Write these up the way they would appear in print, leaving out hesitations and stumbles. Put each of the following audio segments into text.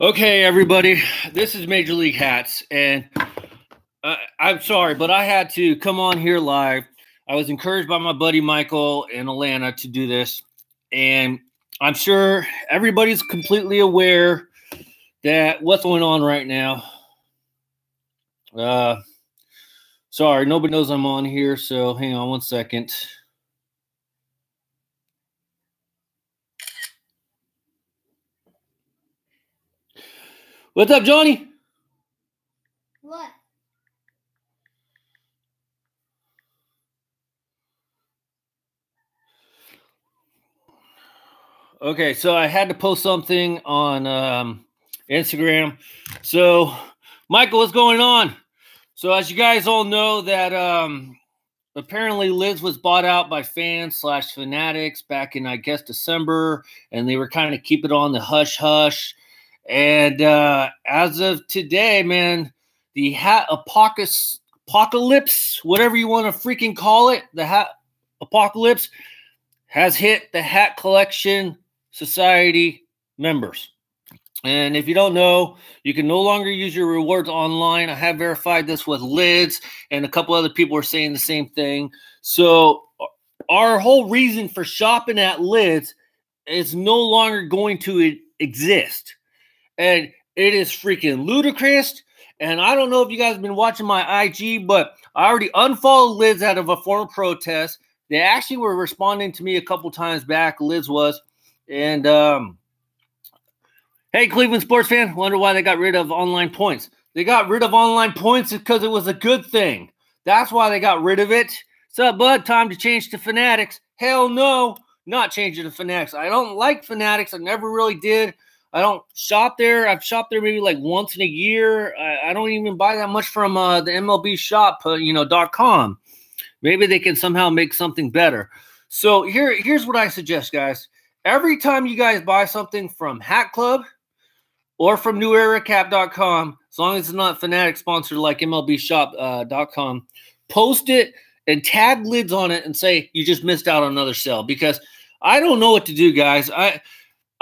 Okay, everybody, this is Major League Hats, and I'm sorry, but I had to come on here live. I was encouraged by my buddy Michael in Atlanta to do this, and I'm sure everybody's completely aware that what's going on right now. Sorry, nobody knows I'm on here, so hang on one second. What's up, Johnny? What? Okay, so I had to post something on Instagram. So, Michael, what's going on? So, as you guys all know, that apparently Liz was bought out by fans/fanatics back in, I guess, December, and they were kind of keeping it on the hush-hush. And as of today, man, the hat apocalypse, whatever you want to freaking call it, the hat apocalypse has hit the Hat Collection Society members. And if you don't know, you can no longer use your rewards online. I have verified this with Lids, and a couple other people are saying the same thing. So our whole reason for shopping at Lids is no longer going to exist. And it is freaking ludicrous. And I don't know if you guys have been watching my IG, but I already unfollowed Lids out of a former protest. They actually were responding to me a couple times back, Liz was. And, hey, Cleveland sports fan, wonder why they got rid of online points. They got rid of online points because it was a good thing. That's why they got rid of it. So, bud, time to change to Fanatics. Hell no, not changing to Fanatics. I don't like Fanatics. I never really did. I don't shop there. I've shopped there maybe like once in a year. I don't even buy that much from the MLB shop, .com. Maybe they can somehow make something better. So here's what I suggest, guys. Every time you guys buy something from Hat Club or from NewEraCap.com, as long as it's not Fanatic sponsored like MLBShop.com, post it and tag Lids on it and say you just missed out on another sale, because I don't know what to do, guys.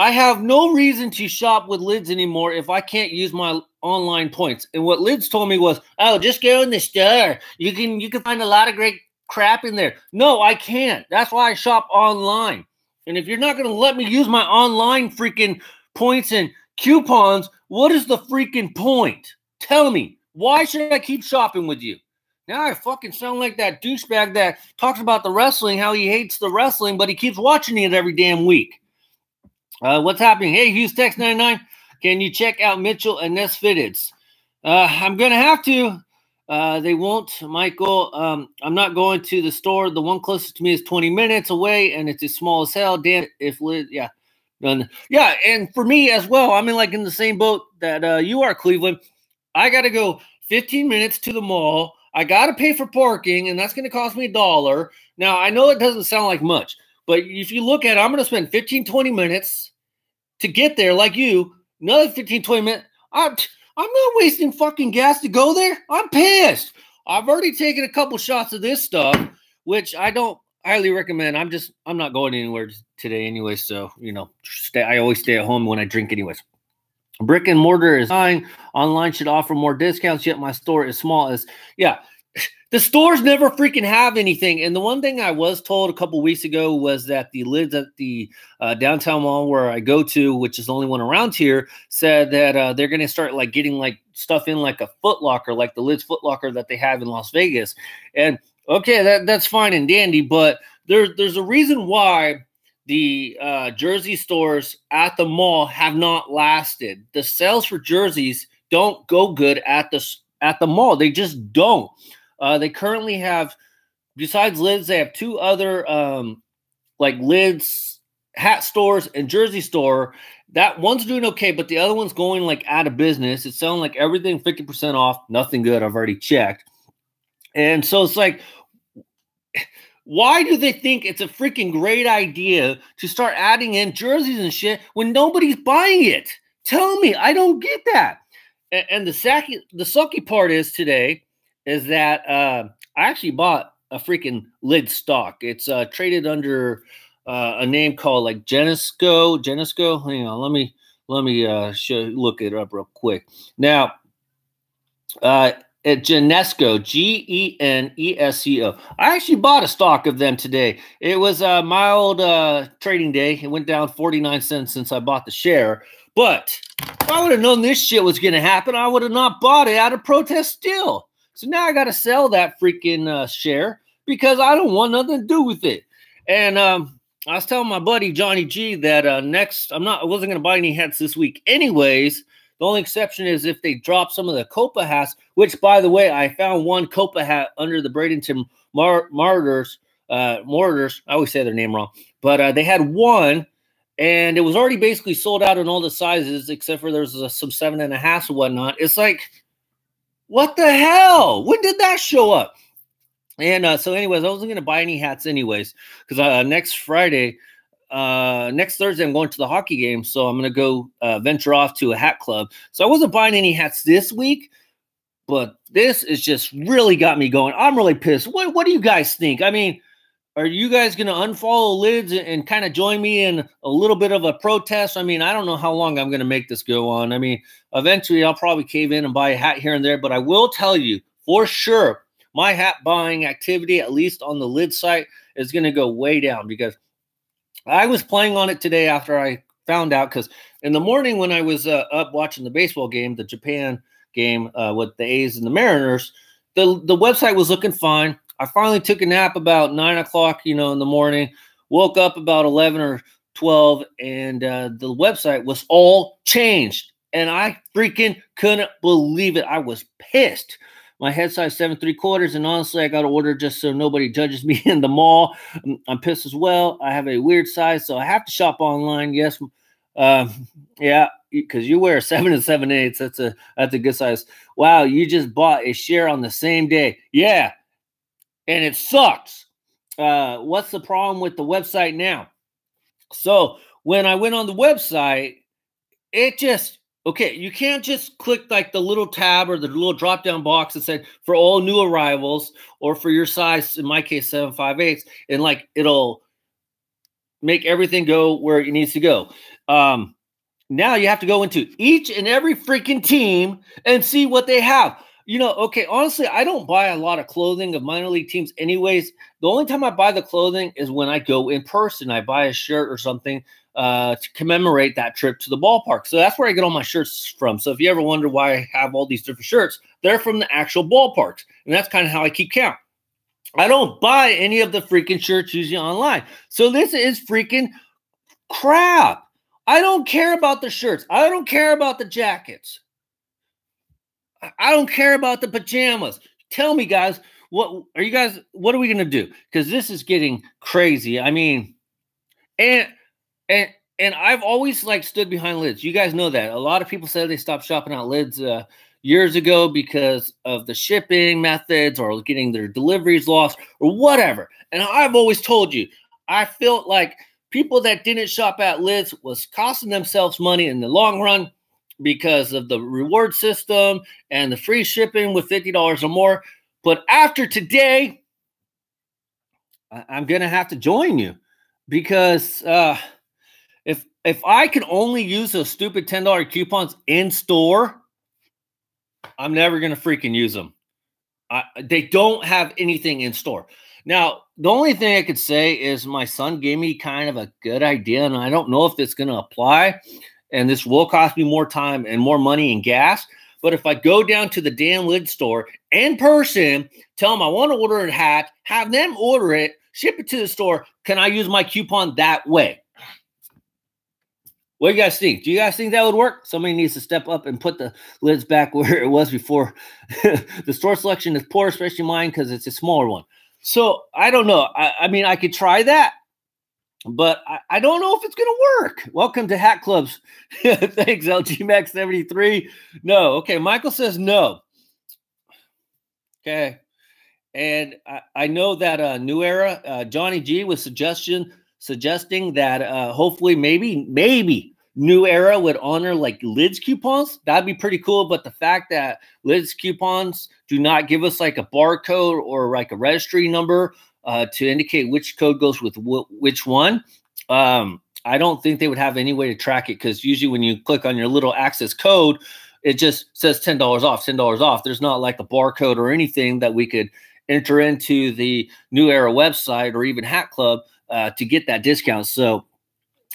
I have no reason to shop with Lids anymore if I can't use my online points. And what Lids told me was, oh, just go in the store. You can find a lot of great crap in there. No, I can't. That's why I shop online. And if you're not going to let me use my online freaking points and coupons, what is the freaking point? Tell me. Why should I keep shopping with you? Now I fucking sound like that douchebag that talks about the wrestling, how he hates the wrestling, but he keeps watching it every damn week. What's happening? Hey, Hughes Text 99. Can you check out Mitchell and Ness Fitteds? I'm going to have to. They won't, Michael. I'm not going to the store. The one closest to me is 20 minutes away, and it's as small as hell. Damn it. If Liz, yeah. Yeah, and for me as well, I'm in the same boat that you are, Cleveland. I got to go 15 minutes to the mall. I got to pay for parking, and that's going to cost me $1. Now, I know it doesn't sound like much, but if you look at it, I'm going to spend 15, 20 minutes to get there like you. Another 15, 20 minutes. I'm not wasting fucking gas to go there. I'm pissed. I've already taken a couple shots of this stuff, which I don't highly recommend. I'm not going anywhere today anyway, so, I always stay at home when I drink anyways. Brick and mortar is dying. Online should offer more discounts, yet my store is small. The stores never freaking have anything. And the one thing I was told a couple weeks ago was that the Lids at the downtown mall where I go to, which is the only one around here, said that they're going to start getting stuff in like a Foot Locker, like the Lids Foot Locker that they have in Las Vegas. And okay, that's fine and dandy, but there's a reason why the jersey stores at the mall have not lasted. The sales for jerseys don't go good at the mall. They just don't. They currently have, besides Lids, they have two other Lids hat stores and jersey store. That one's doing okay, but the other one's going out of business. It's selling everything 50% off. Nothing good. I've already checked. And so it's why do they think it's a freaking great idea to start adding in jerseys and shit when nobody's buying it? Tell me. I don't get that. And the sucky part is today is that I actually bought a freaking Lid stock. It's traded under a name called Genesco. Hang on, let me Let me look it up real quick. Now, at Genesco, Genesco. I actually bought a stock of them today. It was a mild trading day. It went down 49 cents since I bought the share. But if I would have known this shit was going to happen, I would have not bought it out of protest still. So now I got to sell that freaking share because I don't want nothing to do with it. And I was telling my buddy Johnny G that I wasn't going to buy any hats this week anyways. The only exception is if they drop some of the Copa hats, which, by the way, I found one Copa hat under the Bradenton Mortars. I always say their name wrong. But they had one, and it was already basically sold out in all the sizes, except for there's some 7.5 and whatnot. It's like, what the hell? When did that show up? And so anyways, I wasn't going to buy any hats anyways, because next Thursday, I'm going to the hockey game. So I'm going to go venture off to a hat club. So I wasn't buying any hats this week, but this is just really got me going. I'm really pissed. What do you guys think? I mean, are you guys going to unfollow Lids and kind of join me in a little bit of a protest? I mean, I don't know how long I'm going to make this go on. I mean, eventually I'll probably cave in and buy a hat here and there, but I will tell you for sure, my hat buying activity, at least on the Lid site, is going to go way down because I was playing on it today after I found out, because in the morning when I was up watching the baseball game, the Japan game with the A's and the Mariners, the website was looking fine. I finally took a nap about 9 o'clock, in the morning, woke up about 11 or 12, and the website was all changed. And I freaking couldn't believe it. I was pissed. My head size 7 3/4, and honestly, I got to order just so nobody judges me in the mall. I'm pissed as well. I have a weird size, so I have to shop online. Yes, yeah, because you wear 7 7/8. That's a good size. Wow, you just bought a share on the same day. Yeah, and it sucks. What's the problem with the website now? So when I went on the website, it just. Okay, you can't just click like the little tab or the little drop-down box that said for all new arrivals or for your size, in my case, 7 5/8, and like it'll make everything go where it needs to go. Now you have to go into each and every freaking team and see what they have. Okay, honestly, I don't buy a lot of clothing of minor league teams anyways. The only time I buy the clothing is when I go in person. I buy a shirt or something to commemorate that trip to the ballpark. So that's where I get all my shirts from. So if you ever wonder why I have all these different shirts, they're from the actual ballparks. And that's kind of how I keep count. I don't buy any of the freaking shirts usually online. So this is freaking crap. I don't care about the shirts. I don't care about the jackets. I don't care about the pajamas. Tell me, guys, what are we going to do? Because this is getting crazy. I mean, and I've always stood behind Lids. You guys know that. A lot of people said they stopped shopping at Lids years ago because of the shipping methods or getting their deliveries lost or whatever. And I've always told you, I felt like people that didn't shop at Lids was costing themselves money in the long run because of the reward system and the free shipping with $50 or more. But after today, I'm going to have to join you because if I can only use those stupid $10 coupons in store, I'm never going to freaking use them. They don't have anything in store. Now, the only thing I could say is my son gave me kind of a good idea, and I don't know if it's going to apply, and this will cost me more time and more money and gas. But if I go down to the damn Lid store in person, tell them I want to order a hat, have them order it, ship it to the store, can I use my coupon that way? What do you guys think? Do you guys think that would work? Somebody needs to step up and put the Lids back where it was before. The store selection is poor, especially mine, because it's a smaller one. So I don't know. I mean, I could try that, but I don't know if it's going to work. Welcome to Hat Clubs. Thanks, LG Max 73. No. Okay. Michael says no. Okay. And I know that New Era, Johnny G was suggesting that hopefully maybe New Era would honor Lids coupons. That'd be pretty cool. But the fact that Lids coupons do not give us a barcode or a registry number to indicate which code goes with which one, I I don't think they would have any way to track it, because usually when you click on your little access code, it just says $10 off, $10 off. There's not like a barcode or anything that we could enter into the New Era website or even Hat Club to get that discount. So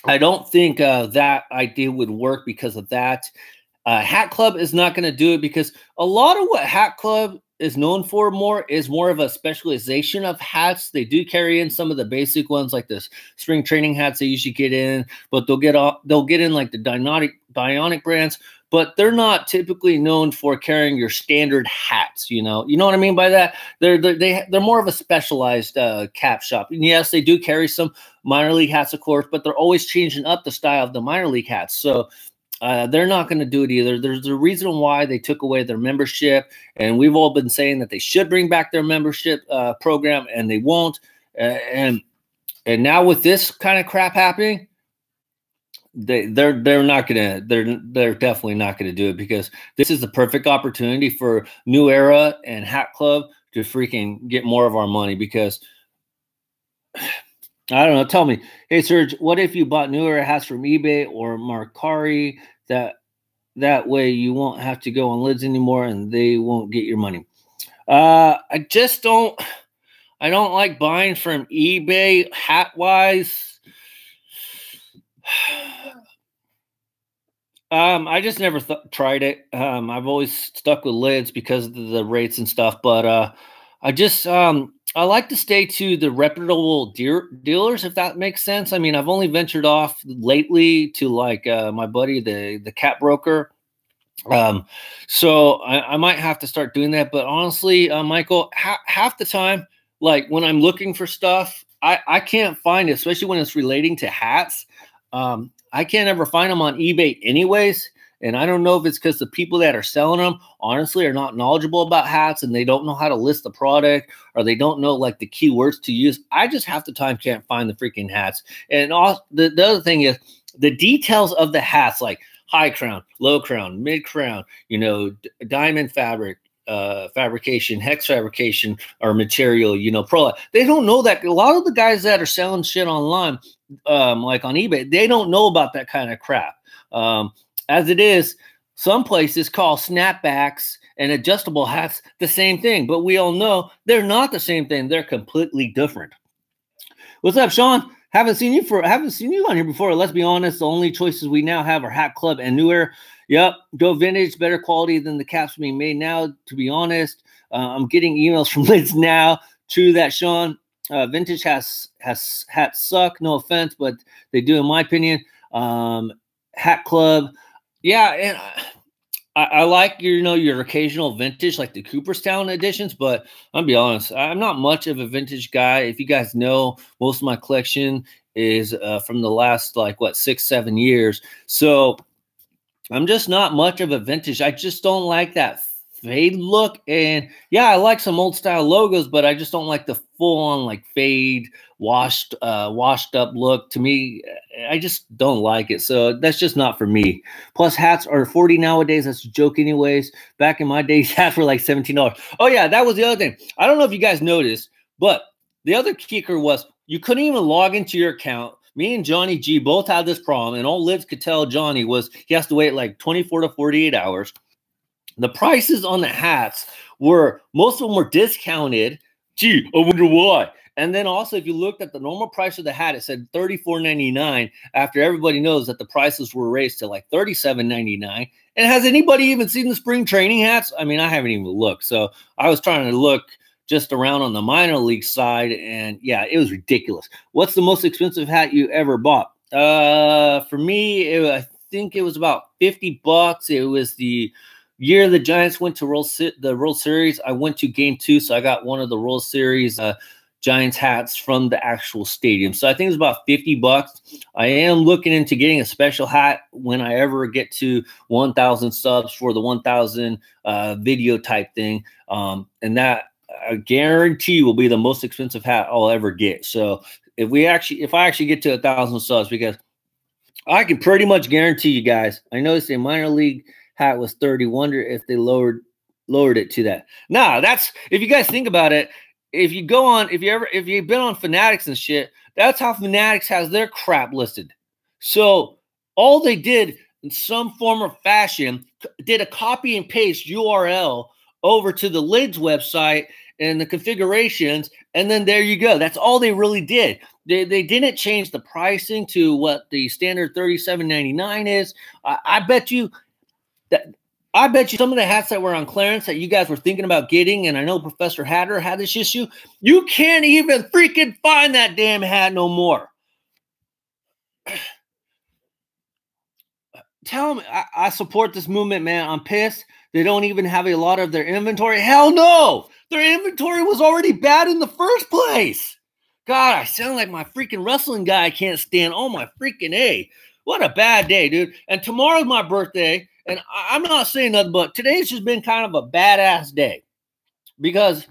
I don't think that idea would work because of that. Hat Club is not going to do it, because a lot of what Hat Club is known for is more of a specialization of hats. They do carry in some of the basic ones, like the spring training hats they usually get in, but they'll get in like the Bionic brands, but they're not typically known for carrying your standard hats. You know what I mean by that? They're more of a specialized cap shop. And yes, they do carry some minor league hats, of course, but they're always changing up the style of the minor league hats. So they're not going to do it either. There's a reason why they took away their membership, and we've all been saying that they should bring back their membership program, and they won't. And now with this kind of crap happening, they're definitely not gonna do it, because this is the perfect opportunity for New Era and Hat Club to freaking get more of our money. Because I don't know. Tell me, hey Serge, what if you bought New Era hats from eBay or Mercari? That way you won't have to go on lids anymore, and they won't get your money. I don't like buying from eBay hat wise. I just never tried it. I've always stuck with lids because of the rates and stuff. But I like to stay to the reputable dealers, if that makes sense. I mean, I've only ventured off lately to like my buddy, the cat broker. So I might have to start doing that. But honestly, Michael, half the time, like when I'm looking for stuff, I can't find it, especially when it's relating to hats. I can't ever find them on eBay anyways. And I don't know if it's because the people that are selling them, honestly, are not knowledgeable about hats, and they don't know how to list the product, or they don't know like the keywords to use. I just half the time can't find the freaking hats. And also, the other thing is the details of the hats, like high crown, low crown, mid crown, diamond fabric, fabrication, hex fabrication, or material, pro. They don't know that. A lot of the guys that are selling shit online, like on eBay, they don't know about that kind of crap. As it is, some places call snapbacks and adjustable hats the same thing, but we all know they're not the same thing. They're completely different. What's up, Sean? Haven't seen you on here before. Let's be honest, the only choices we now have are Hat Club and New Era. Yep, go vintage, better quality than the caps being made now. To be honest, I'm getting emails from lids now. True that, Sean. Vintage hats suck. No offense, but they do, in my opinion. Hat Club. Yeah, and I like your occasional vintage, like the Cooperstown editions, but I'll be honest, I'm not much of a vintage guy. If you guys know, most of my collection is from the last 6-7 years. So I'm just not much of a vintage. I just don't like that fade look. And yeah, I like some old style logos, but I just don't like the full on fade washed up look. To me, I just don't like it. So that's just not for me. Plus, hats are $40 nowadays. That's a joke anyways. Back in my days, hats were like $17. Oh yeah, that was the other thing. I don't know if you guys noticed, but the other kicker was you couldn't even log into your account. Me and Johnny G both had this problem, and all lids could tell Johnny was he has to wait like 24 to 48 hours. The prices on the hats most of them were discounted. Gee, I wonder why. And then also, if you looked at the normal price of the hat, it said $34.99 after everybody knows that the prices were raised to like $37.99. And has anybody even seen the spring training hats? I mean, I haven't even looked. So I was trying to look just around on the minor league side, and yeah, it was ridiculous. What's the most expensive hat you ever bought? For me, I think it was about $50. It was the year the Giants went to the World Series. I went to Game 2, so I got one of the World Series Giants hats from the actual stadium. So I think it's about $50. I am looking into getting a special hat when I ever get to 1,000 subs for the 1,000 video type thing, and that I guarantee will be the most expensive hat I'll ever get. So if I actually get to 1,000 subs, because I can pretty much guarantee you guys, I noticed a minor league hat was 30. Wonder if they lowered it to that. Nah, that's, if you guys think about it, if you've been on Fanatics and shit, that's how Fanatics has their crap listed. So all they did in some form or fashion did a copy and paste URL over to the Lids website and the configurations, and then there you go. That's all they really did. They didn't change the pricing to what the standard $37.99 is. I bet you some of the hats that were on clearance that you guys were thinking about getting, and I know Professor Hatter had this issue, you can't even freaking find that damn hat no more. Tell them I support this movement, man. I'm pissed. They don't even have a lot of their inventory. Hell no! Their inventory was already bad in the first place. God, I sound like my freaking wrestling guy I can't stand. Oh, my freaking A. What a bad day, dude. And tomorrow's my birthday, and I'm not saying nothing, but today's just been kind of a badass day because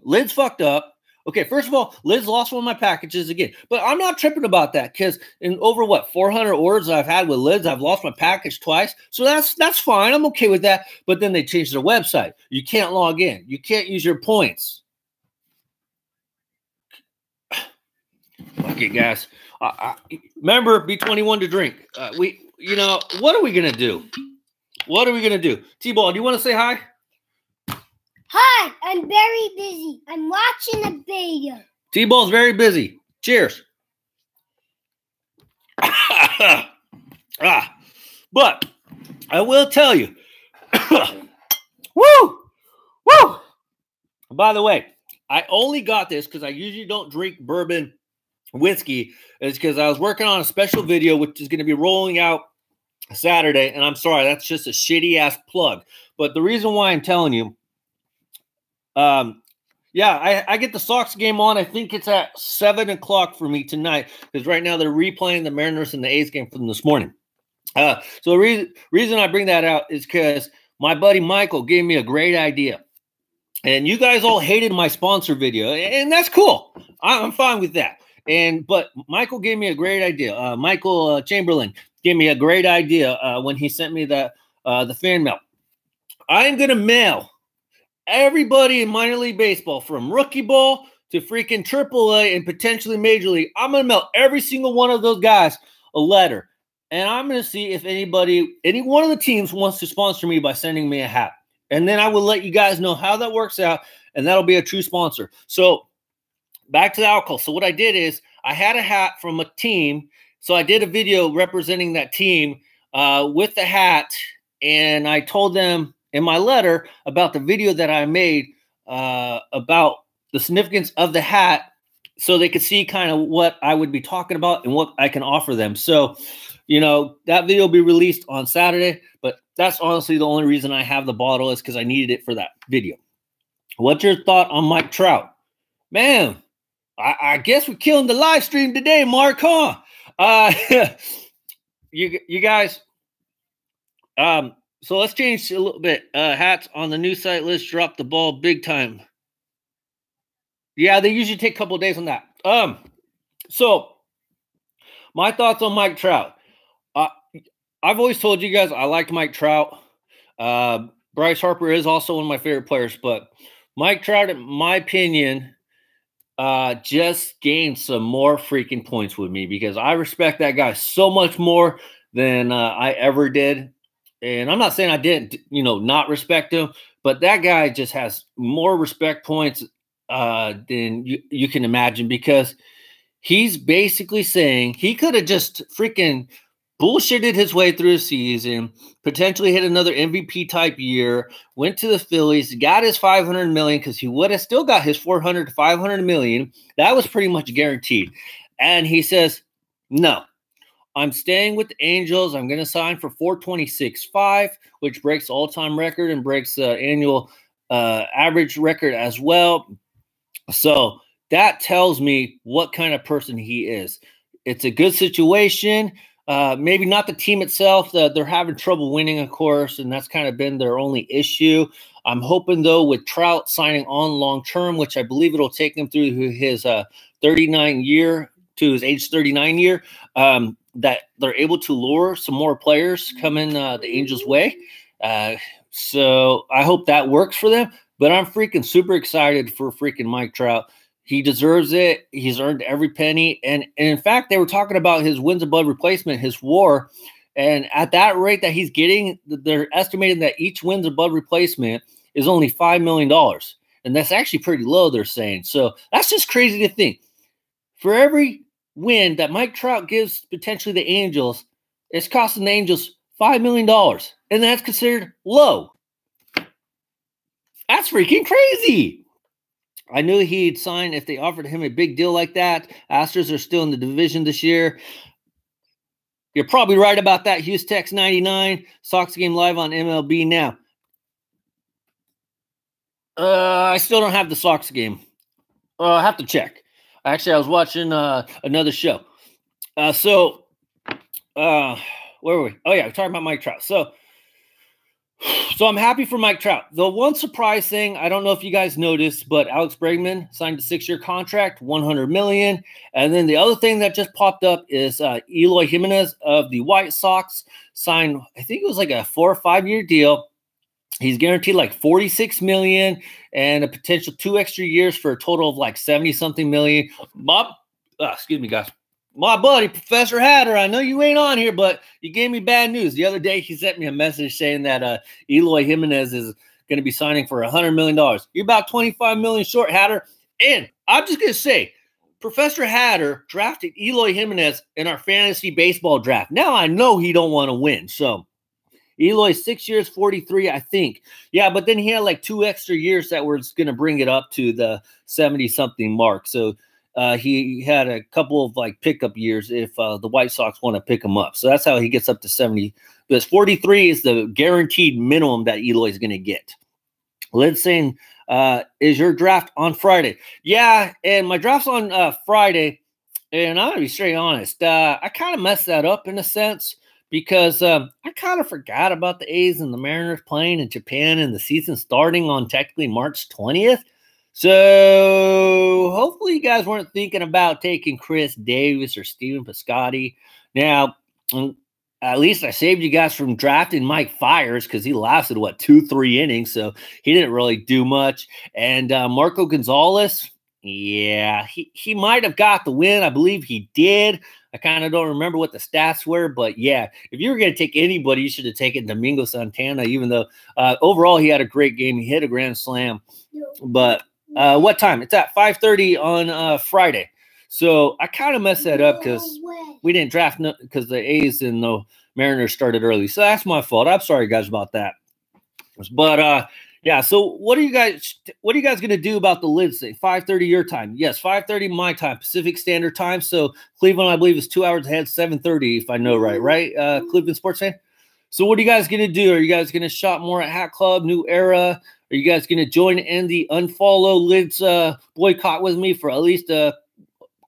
Lids fucked up. Okay, first of all, Liz lost one of my packages again. But I'm not tripping about that because in over, 400 orders I've had with Liz, I've lost my package twice. So that's fine. I'm okay with that. But then they changed their website. You can't log in. You can't use your points. Okay, guys. Remember, be 21 to drink. What are we going to do? What are we going to do? T-Ball, do you want to say hi? Hi, I'm very busy. I'm watching a video. T-Ball's very busy. Cheers. But I will tell you. Woo! Woo! By the way, I only got this because I usually don't drink bourbon whiskey. It's because I was working on a special video, which is going to be rolling out Saturday. And I'm sorry, that's just a shitty-ass plug. But the reason why I'm telling you, I get the Sox game on. I think it's at 7 o'clock for me tonight because right now they're replaying the Mariners and the A's game from this morning. So the reason I bring that out is because my buddy Michael gave me a great idea. And you guys all hated my sponsor video, and that's cool. I'm fine with that. But Michael gave me a great idea. Michael Chamberlain gave me a great idea when he sent me the fan mail. I'm going to mail everybody in minor league baseball, from rookie ball to freaking AAA and potentially major league. I'm going to mail every single one of those guys a letter. And I'm going to see if any one of the teams wants to sponsor me by sending me a hat. And then I will let you guys know how that works out, and that'll be a true sponsor. So back to the alcohol. So what I did is I had a hat from a team. So I did a video representing that team with the hat, and I told them in my letter about the video that I made about the significance of the hat so they could see kind of what I would be talking about and what I can offer them. So, that video will be released on Saturday, but that's honestly the only reason I have the bottle is because I needed it for that video. What's your thought on Mike Trout? Man, I guess we're killing the live stream today, Mark, huh? You guys, so let's change a little bit. Hats on the new site list dropped the ball big time. Yeah, they usually take a couple of days on that. So my thoughts on Mike Trout. I've always told you guys I liked Mike Trout. Bryce Harper is also one of my favorite players, but Mike Trout, in my opinion, just gained some more freaking points with me because I respect that guy so much more than I ever did. And I'm not saying I didn't, not respect him, but that guy just has more respect points than you can imagine because he's basically saying he could have just freaking bullshitted his way through the season, potentially hit another MVP type year, went to the Phillies, got his $500 million because he would have still got his $400 to $500 million. That was pretty much guaranteed. And he says, no, I'm staying with the Angels. I'm going to sign for $426.5, which breaks the all-time record and breaks the annual average record as well. So that tells me what kind of person he is. It's a good situation. Maybe not the team itself. They're having trouble winning, of course, and that's kind of been their only issue. I'm hoping, though, with Trout signing on long-term, which I believe it'll take him through his 39 year to his age 39 year, that they're able to lure some more players coming the Angels' way. So I hope that works for them. But I'm freaking super excited for freaking Mike Trout. He deserves it. He's earned every penny. And in fact, they were talking about his wins above replacement, his WAR. And at that rate that he's getting, they're estimating that each wins above replacement is only $5 million. And that's actually pretty low, they're saying. So that's just crazy to think. For every win that Mike Trout gives potentially the Angels, it's costing the Angels $5 million. And that's considered low. That's freaking crazy. I knew he'd sign if they offered him a big deal like that. Astros are still in the division this year. You're probably right about that. Hughes Text 99. Sox game live on MLB now. I still don't have the Sox game. I have to check. Actually, I was watching another show. Where were we? Oh, yeah, we're talking about Mike Trout. So I'm happy for Mike Trout. The one surprise thing, I don't know if you guys noticed, but Alex Bregman signed a 6-year contract, $100 million. And then the other thing that just popped up is Eloy Jimenez of the White Sox signed, I think it was like a 4 or 5 year deal. He's guaranteed like $46 million and a potential 2 extra years for a total of like 70-something million. Excuse me, guys. My buddy, Professor Hatter, I know you ain't on here, but you gave me bad news. The other day, he sent me a message saying that Eloy Jimenez is going to be signing for $100 million. You're about $25 million short, Hatter. And I'm just going to say, Professor Hatter drafted Eloy Jimenez in our fantasy baseball draft. Now I know he don't want to win. So Eloy, 6 years, 43, I think. Yeah, but then he had like 2 extra years that was going to bring it up to the 70-something mark. So he had a couple of like pickup years if the White Sox want to pick him up. So that's how he gets up to 70. But 43 is the guaranteed minimum that Eloy is going to get. Lid's saying, is your draft on Friday? Yeah, and my draft's on Friday. And I'm going to be straight honest. I kind of messed that up in a sense because I kind of forgot about the A's and the Mariners playing in Japan and the season starting on technically March 20th. So hopefully you guys weren't thinking about taking Chris Davis or Steven Piscotty. Now, at least I saved you guys from drafting Mike Fiers because he lasted, 2-3 innings. So he didn't really do much. And Marco Gonzalez, yeah, he might have got the win. I believe he did. I kind of don't remember what the stats were. But, yeah, if you were going to take anybody, you should have taken Domingo Santana, even though overall he had a great game. He hit a grand slam. But what time? It's at 5:30 on Friday. So I kind of messed that up because we didn't draft because the A's and the Mariners started early. So that's my fault. I'm sorry, guys, about that. But yeah. So what are you guys going to do about the Lids thing? 5:30 your time. Yes, 5:30 my time, Pacific Standard Time. So Cleveland, I believe, is 2 hours ahead, 7:30 if I know right. Right, Cleveland sports fan. So what are you guys going to do? Are you guys going to shop more at Hat Club, New Era? Are you guys going to join in the unfollow Lids boycott with me for at least a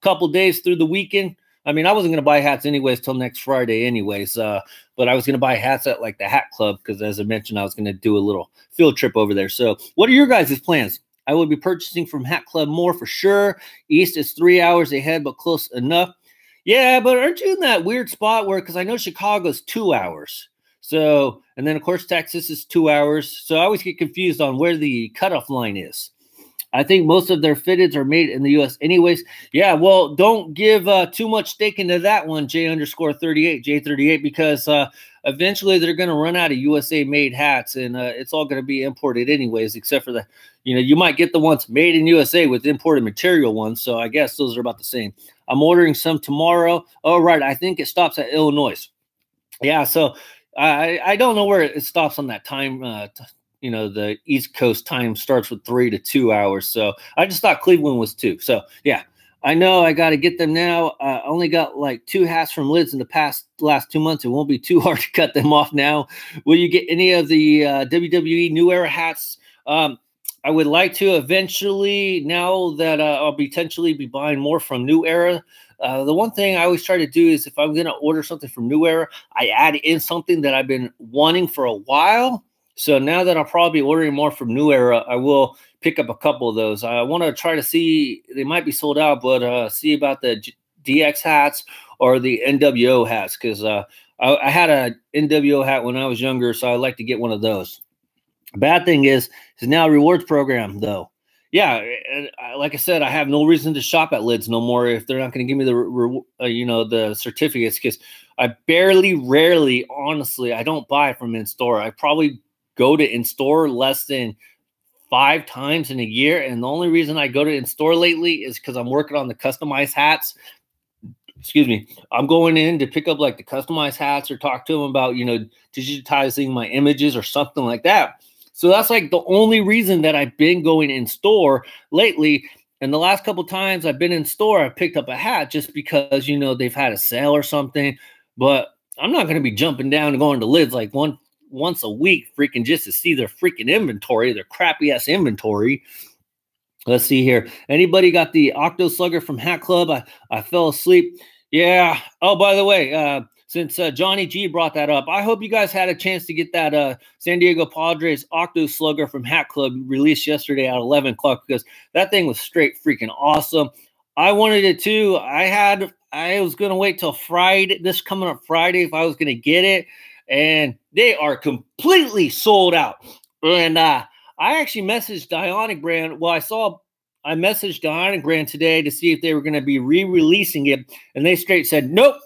couple days through the weekend? I mean, I wasn't going to buy hats anyways till next Friday anyways, but I was going to buy hats at like the Hat Club because, as I mentioned, I was going to do a little field trip over there. So what are your guys' plans? I will be purchasing from Hat Club more for sure. East is 3 hours ahead, but close enough. Yeah, but aren't you in that weird spot where, because I know Chicago's 2 hours. So, and then, of course, Texas is 2 hours. So I always get confused on where the cutoff line is. I think most of their fitteds are made in the U.S. anyways. Yeah, well, don't give too much stake into that one, J_38, because eventually they're going to run out of USA-made hats, and it's all going to be imported anyways, except for the, you might get the ones made in USA with imported material ones. So I guess those are about the same. I'm ordering some tomorrow. Oh, right. I think it stops at Illinois. Yeah, so I don't know where it stops on that time. The East Coast time starts with 3 to 2 hours. So I just thought Cleveland was 2. So, yeah, I know I got to get them now. I only got like 2 hats from Lids in the last 2 months. It won't be too hard to cut them off now. Will you get any of the WWE New Era hats? I would like to eventually, now that I'll potentially be buying more from New Era. The one thing I always try to do is if I'm going to order something from New Era, I add in something that I've been wanting for a while. So now that I'll probably be ordering more from New Era, I will pick up a couple of those. I want to try to see, they might be sold out, but see about the DX hats or the NWO hats, because I had a NWO hat when I was younger, so I'd like to get one of those. Bad thing is now a rewards program, though. yeah, like I said, I have no reason to shop at Lids no more if they're not going to give me the the certificates, because I rarely, honestly, I don't buy from in store. I probably go to in store less than 5 times in a year, and the only reason I go to in store lately is because I'm working on the customized hats. Excuse me. I'm going in to pick up like the customized hats or talk to them about digitizing my images or something like that. So that's like the only reason that I've been going in store lately. And the last couple times I've been in store, I picked up a hat just because they've had a sale or something. But I'm not going to be jumping down and going to Lids like once a week, freaking just to see their freaking inventory, their crappy ass inventory. Let's see here. Anybody got the Octo Slugger from Hat Club? I fell asleep. Yeah. Oh, by the way, since Johnny G brought that up, I hope you guys had a chance to get that San Diego Padres Octo Slugger from Hat Club released yesterday at 11 o'clock, because that thing was straight freaking awesome. I wanted it too. I was going to wait till Friday, this coming up Friday, if I was going to get it. And they are completely sold out. And I actually messaged Dionic Brand. Well, I messaged Dionic Brand today to see if they were going to be re-releasing it. And they straight said, nope,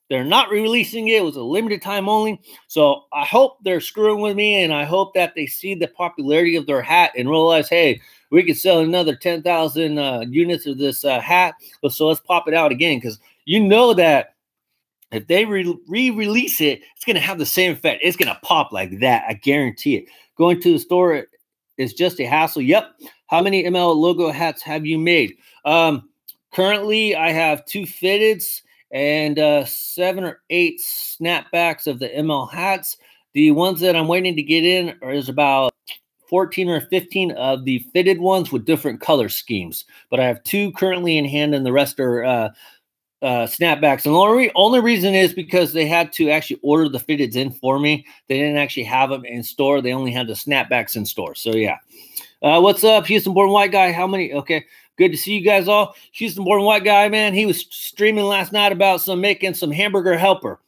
they're not re-releasing it. It was a limited time only. So I hope they're screwing with me. And I hope that they see the popularity of their hat and realize, hey, we could sell another 10,000 units of this hat. So let's pop it out again. Because that if they re-release it, it's going to have the same effect. It's going to pop like that. I guarantee it. Going to the store is just a hassle. Yep. How many ML logo hats have you made? Currently, I have 2 fitteds and 7 or 8 snapbacks of the MLHatz. The ones that I'm waiting to get in is about 14 or 15 of the fitted ones with different color schemes. But I have 2 currently in hand, and the rest are snapbacks. And the only reason is because they had to actually order the fitteds in for me. They didn't actually have them in store. They only had the snapbacks in store. So yeah. What's up, Houston born white guy? How many? Okay, good to see you guys all. Houston born white guy, man. He was streaming last night about making some hamburger helper.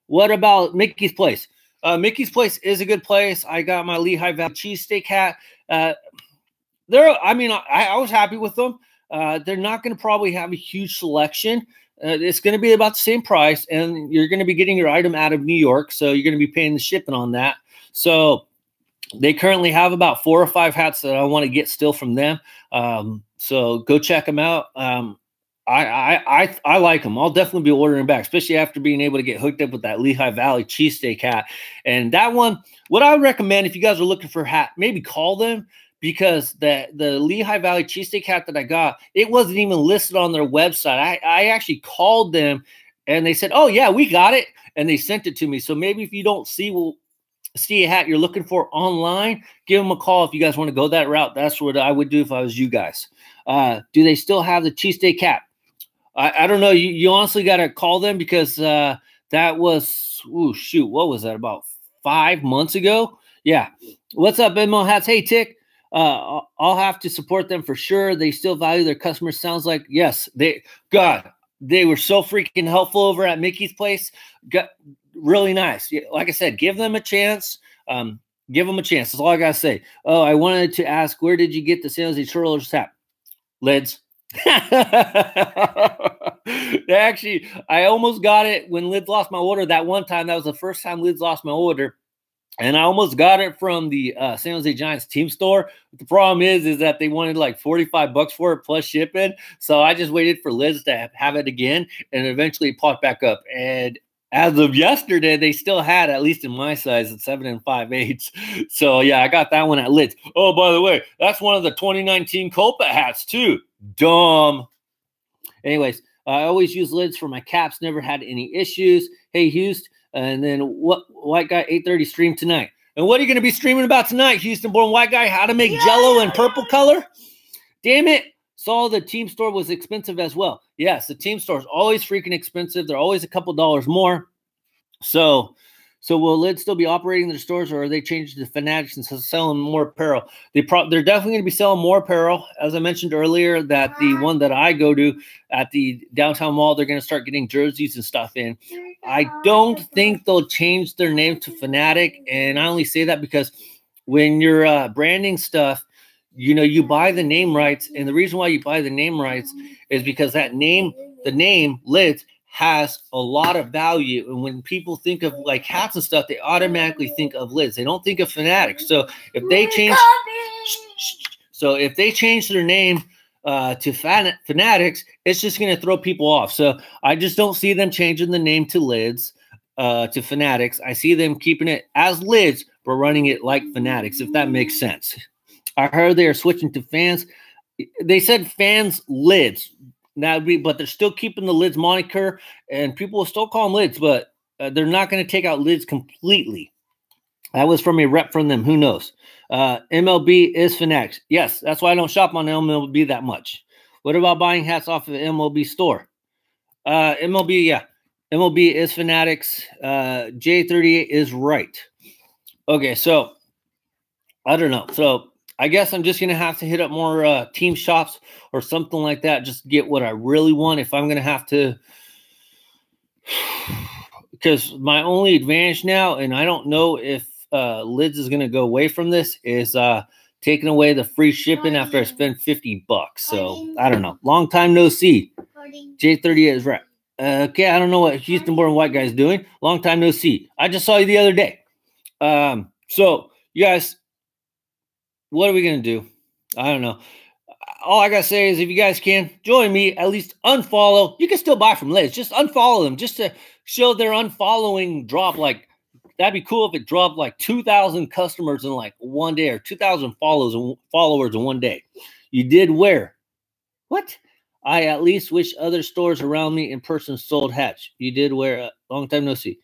What about Mickey's Place? Mickey's Place is a good place. I got my Lehigh Valley cheesesteak hat. I was happy with them. They're not going to probably have a huge selection. It's going to be about the same price, and you're going to be getting your item out of New York, so you're going to be paying the shipping on that. So they currently have about 4 or 5 hats that I want to get still from them. So go check them out. I like them. I'll definitely be ordering back, especially after being able to get hooked up with that Lehigh Valley cheesesteak hat. And that one, what I would recommend if you guys are looking for a hat, maybe call them, because the Lehigh Valley cheesesteak hat that I got, it wasn't even listed on their website. I actually called them, and they said, oh, yeah, we got it. And they sent it to me. So maybe if you don't see a hat you're looking for online, give them a call if you guys want to go that route. That's what I would do if I was you guys. Do they still have the cheesesteak hat? I don't know. You honestly got to call them, because that was, what was that, about 5 months ago? Yeah. What's up, MLHatz? Hey, Tick. I'll have to support them for sure. They still value their customers. Sounds like, yes, they were so freaking helpful over at Mickey's Place. Really nice. Like I said, give them a chance. Give them a chance. That's all I got to say. Oh, I wanted to ask, where did you get the San Jose Chargers hat? Lids. Actually, I almost got it when Lids lost my order that one time. That was the first time Lids lost my order. And I almost got it from the San Jose Giants team store. But the problem is that they wanted like $45 for it plus shipping. So I just waited for Liz to have it again, and eventually it popped back up. And as of yesterday, they still had, at least in my size, at 7 5/8. So yeah, I got that one at Lids. Oh, by the way, that's one of the 2019 Copa hats too. Dumb. Anyways, I always use Lids for my caps. Never had any issues. Hey, Houston. And then what white guy 8:30 stream tonight. And what are you going to be streaming about tonight, Houston born white guy? How to make Jello in purple color? Damn it. Saw the team store was expensive as well. Yes, the team store is always freaking expensive. They're always a couple dollars more. So will Lids still be operating their stores, or are they changing to Fanatics and selling more apparel? They're definitely going to be selling more apparel. As I mentioned earlier, that the one that I go to at the downtown mall, they're going to start getting jerseys and stuff in. I don't think they'll change their name to Fanatic, and I only say that because when you're branding stuff, you buy the name rights, and the reason why you buy the name rights is because the name Lids has a lot of value. And when people think of like hats and stuff, they automatically think of Lids. They don't think of Fanatics. So if they change their name to Fanatics, it's just going to throw people off. So I just don't see them changing the name to Lids, to Fanatics. I see them keeping it as Lids, but running it like Fanatics, if that makes sense. I heard they are switching to Fans. They said Fans Lids. But they're still keeping the Lids moniker, and people will still call them Lids, but they're not going to take out Lids completely. That was from a rep from them. Who knows? MLB is Fanatics. Yes, that's why I don't shop on MLB that much. What about buying hats off of the MLB store? MLB, yeah. MLB is Fanatics. J38 is right. Okay, so I don't know. So I guess I'm just going to have to hit up more team shops or something like that just to get what I really want. If I'm going to have to, because my only advantage now, and I don't know if Lids is going to go away from this, is taking away the free shipping after I spend $50. So I don't know. Long time no see. J38 is right. Okay, I don't know what Houston-born white guy's doing. Long time no see. I just saw you the other day. So you guys, what are we going to do? I don't know. All I got to say is if you guys can, join me, at least unfollow. You can still buy from Lids. Just unfollow them just to show their unfollowing drop. Like, that'd be cool if it dropped like 2,000 customers in like one day, or 2,000 followers in one day. You did where? What? I at least wish other stores around me in person sold hats. You did where? Long time no see.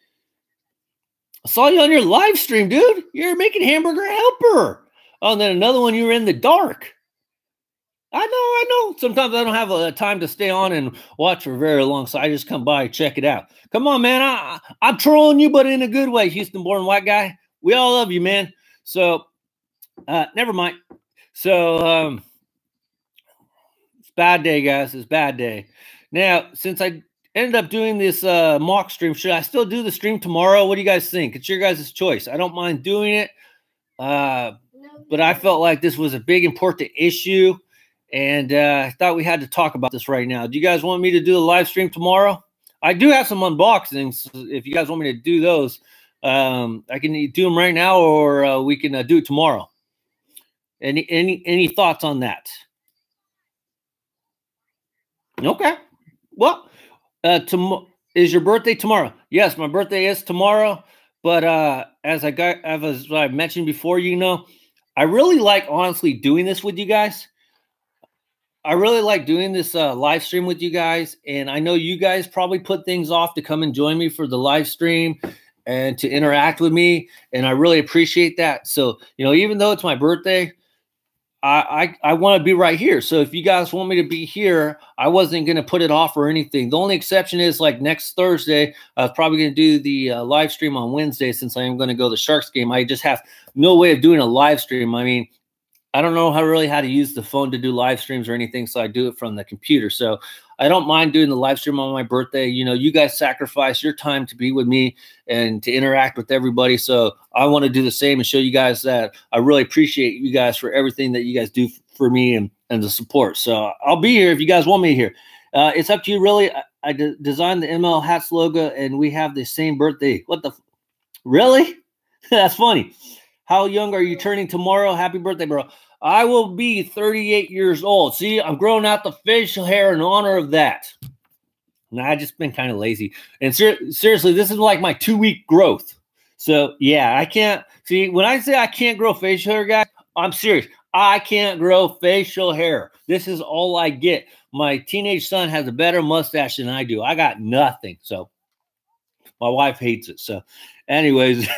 I saw you on your live stream, dude. You're making Hamburger Helper. Oh, and then another one, you were in the dark. I know. Sometimes I don't have time to stay on and watch for very long, so I just come by and check it out. Come on, man. I'm trolling you, but in a good way, Houston-born white guy. We all love you, man. So, never mind. So, it's a bad day, guys. It's a bad day. Now, since I ended up doing this mock stream, should I still do the stream tomorrow? What do you guys think? It's your guys' choice. I don't mind doing it. But I felt like this was a big, important issue, and I thought we had to talk about this right now. Do you guys want me to do the live stream tomorrow? I do have some unboxings. If you guys want me to do those, I can do them right now, or we can do it tomorrow. Any thoughts on that? Okay. Well, is your birthday tomorrow? Yes, my birthday is tomorrow. But as I mentioned before, I really like honestly doing this with you guys. I really like doing this live stream with you guys. And I know you guys probably put things off to come and join me for the live stream and to interact with me. And I really appreciate that. So, even though it's my birthday, I want to be right here. So if you guys want me to be here, I wasn't going to put it off or anything. The only exception is like next Thursday, I was probably going to do the live stream on Wednesday since I am going to go to the Sharks game. I just have no way of doing a live stream. I mean, I don't know how to use the phone to do live streams or anything, so I do it from the computer. So I don't mind doing the live stream on my birthday. You guys sacrifice your time to be with me and to interact with everybody. So I want to do the same and show you guys that I really appreciate you guys for everything that you guys do for me and the support. So I'll be here if you guys want me here. It's up to you, really. I designed the MLHatz logo, and we have the same birthday. What the? Really? That's funny. How young are you turning tomorrow? Happy birthday, bro. I will be 38 years old. See, I'm growing out the facial hair in honor of that. Nah, I just been kind of lazy. And seriously, this is like my 2-week growth. So, yeah, I can't. See, when I say I can't grow facial hair, guys, I'm serious. I can't grow facial hair. This is all I get. My teenage son has a better mustache than I do. I got nothing. So, my wife hates it. So, anyways.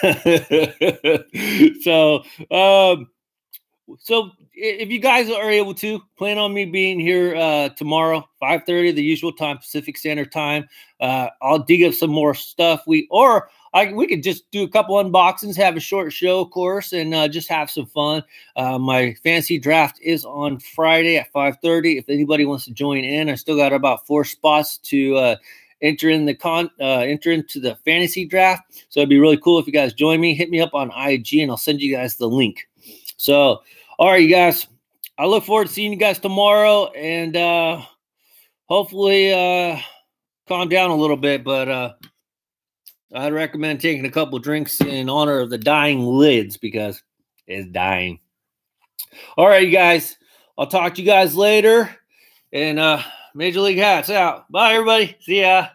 So if you guys are able to, plan on me being here tomorrow, 5:30, the usual time, Pacific Standard Time. I'll dig up some more stuff. We could just do a couple unboxings, have a short show, of course, and just have some fun. My fantasy draft is on Friday at 5:30. If anybody wants to join in, I still got about 4 spots to enter into the fantasy draft. So it'd be really cool if you guys join me. Hit me up on IG, and I'll send you guys the link. So, all right, you guys, I look forward to seeing you guys tomorrow, and hopefully calm down a little bit. But I'd recommend taking a couple drinks in honor of the dying lids because it's dying. All right, you guys. I'll talk to you guys later. And Major League Hats out. Bye, everybody. See ya.